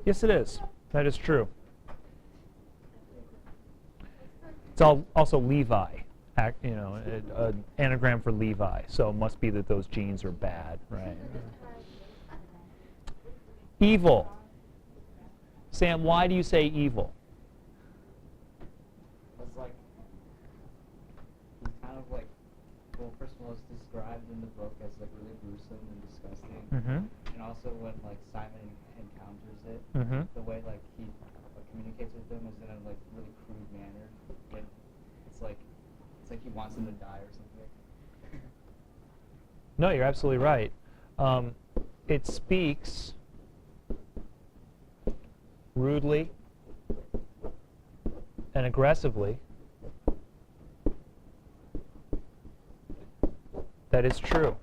Yes, it is. That is true. It's also Levi, an anagram for Levi. So it must be that those genes are bad, right? Evil. Sam, why do you say evil? It's like, he's kind of like, well, first of all, it's described in the book as like really gruesome and disgusting. Mm-hmm. And also when like Simon encounters it, Mm-hmm. the way like he communicates with them is in a like really crude manner. And it's like he wants them to die or something. No, you're absolutely right. It speaks rudely and aggressively. That is true.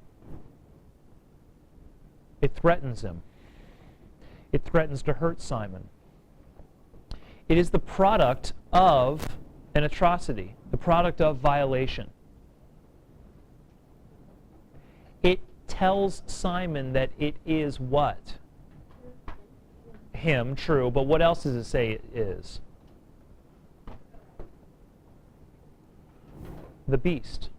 It threatens him. It threatens to hurt Simon. It is the product of an atrocity, the product of violation. It tells Simon that it is what? Him, true, but what else does it say it is? The beast.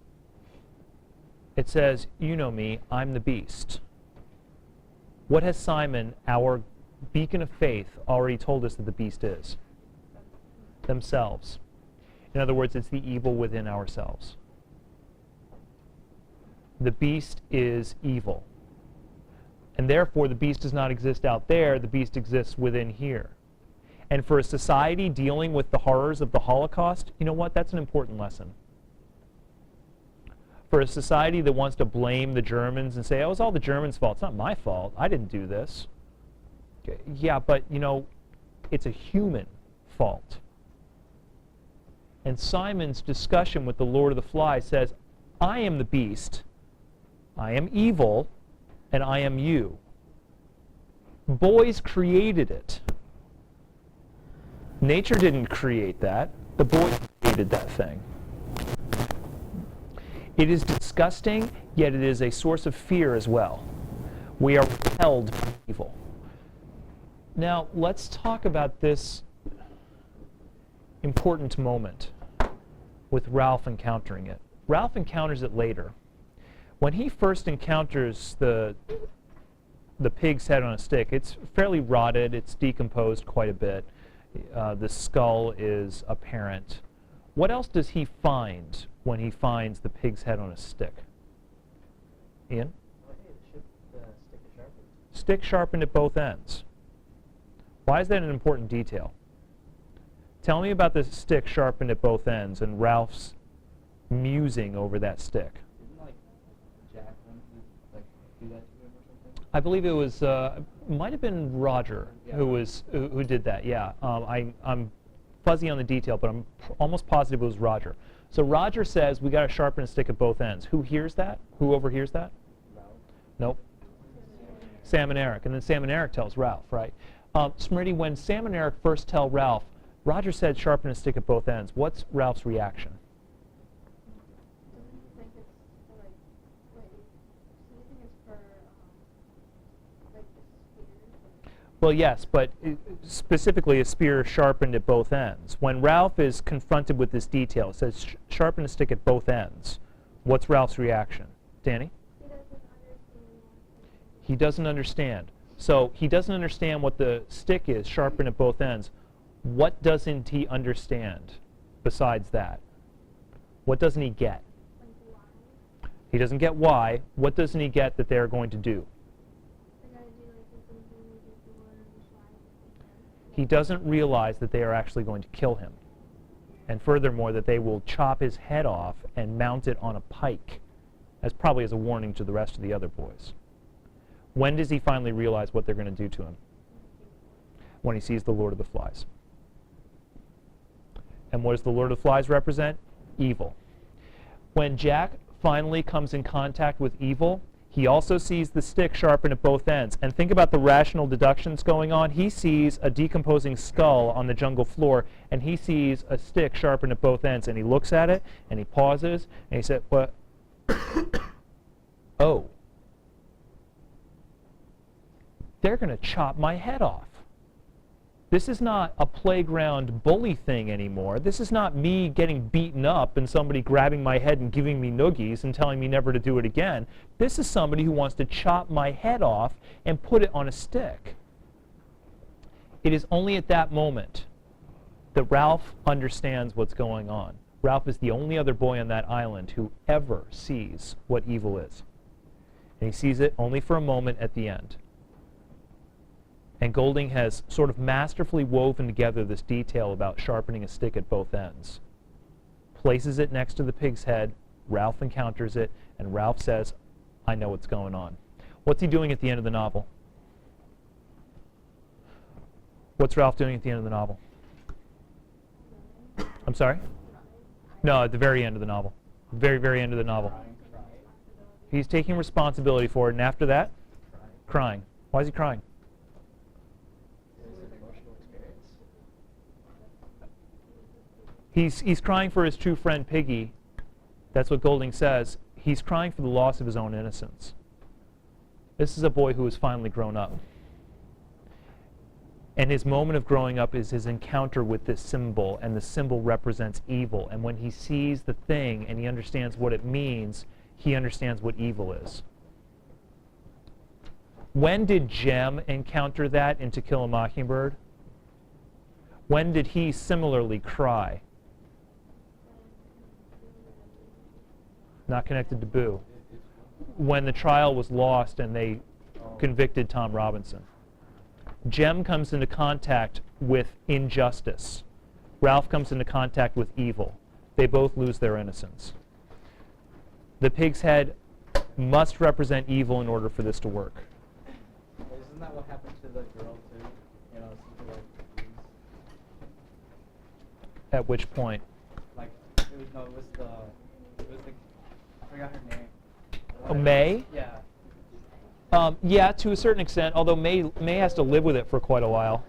It says, you know me, I'm the beast. What has Simon, our beacon of faith, already told us that the beast is? Themselves. In other words, it's the evil within ourselves. The beast is evil. And therefore, the beast does not exist out there, the beast exists within here. And for a society dealing with the horrors of the Holocaust, you know what? That's an important lesson. For a society that wants to blame the Germans and say, oh, it's all the Germans' fault. It's not my fault. I didn't do this. Okay. Yeah, but, it's a human fault. And Simon's discussion with the Lord of the Flies says, I am the beast, I am evil, and I am you. Boys created it. Nature didn't create that. The boys created that thing. It is disgusting, yet it is a source of fear as well. We are repelled by evil. Now, let's talk about this important moment with Ralph encountering it. Ralph encounters it later. When he first encounters the pig's head on a stick, it's fairly rotted, it's decomposed quite a bit. The skull is apparent. What else does he find when he finds the pig's head on a stick? Ian? Stick sharpened at both ends. Why is that an important detail? Tell me about the stick sharpened at both ends and Ralph's musing over that stick. Didn't Jack want to do that to him or something? I believe it was might have been Roger who did that. Yeah, I'm fuzzy on the detail, but I'm almost positive it was Roger. So Roger says we got to sharpen a stick at both ends. Who hears that? Who overhears that? Ralph. Nope. Sam and Eric, and then Sam and Eric tells Ralph, right? Smriti, when Sam and Eric first tell Ralph, Roger said sharpen a stick at both ends. What's Ralph's reaction? Well, yes, but specifically a spear sharpened at both ends. When Ralph is confronted with this detail, it says sharpen a stick at both ends. What's Ralph's reaction? Danny? He doesn't understand. So he doesn't understand what the stick is, sharpened at both ends. What doesn't he understand besides that? What doesn't he get? He doesn't get why. What doesn't he get that they're going to do? He doesn't realize that they are actually going to kill him. And furthermore, that they will chop his head off and mount it on a pike, as probably as a warning to the rest of the other boys. When does he finally realize what they're going to do to him? When he sees the Lord of the Flies. And what does the Lord of the Flies represent? Evil. When Jack finally comes in contact with evil, he also sees the stick sharpened at both ends. And think about the rational deductions going on. He sees a decomposing skull on the jungle floor, and he sees a stick sharpened at both ends. And he looks at it, and he pauses, and he said, "What? Oh. They're going to chop my head off." This is not a playground bully thing anymore. This is not me getting beaten up and somebody grabbing my head and giving me noogies and telling me never to do it again. This is somebody who wants to chop my head off and put it on a stick. It is only at that moment that Ralph understands what's going on. Ralph is the only other boy on that island who ever sees what evil is. And he sees it only for a moment at the end. And Golding has sort of masterfully woven together this detail about sharpening a stick at both ends. Places it next to the pig's head, Ralph encounters it, and Ralph says, I know what's going on. What's he doing at the end of the novel? What's Ralph doing at the end of the novel? I'm sorry? No, at the very end of the novel. Very, very end of the novel. He's taking responsibility for it, and after that, crying. Why is he crying? He's crying for his true friend Piggy. That's what Golding says. He's crying for the loss of his own innocence. This is a boy who has finally grown up. And his moment of growing up is his encounter with this symbol, and the symbol represents evil. And when he sees the thing and he understands what it means, he understands what evil is. When did Jem encounter that in To Kill a Mockingbird? When did he similarly cry? Not connected to Boo. When the trial was lost and they convicted Tom Robinson. Jem comes into contact with injustice. Ralph comes into contact with evil. They both lose their innocence. The pig's head must represent evil in order for this to work. Isn't that what happened to the girl too? You know, something like these. At which point? Like it was the I forgot her name. Oh, May? Yeah. Yeah, to a certain extent, although May has to live with it for quite a while.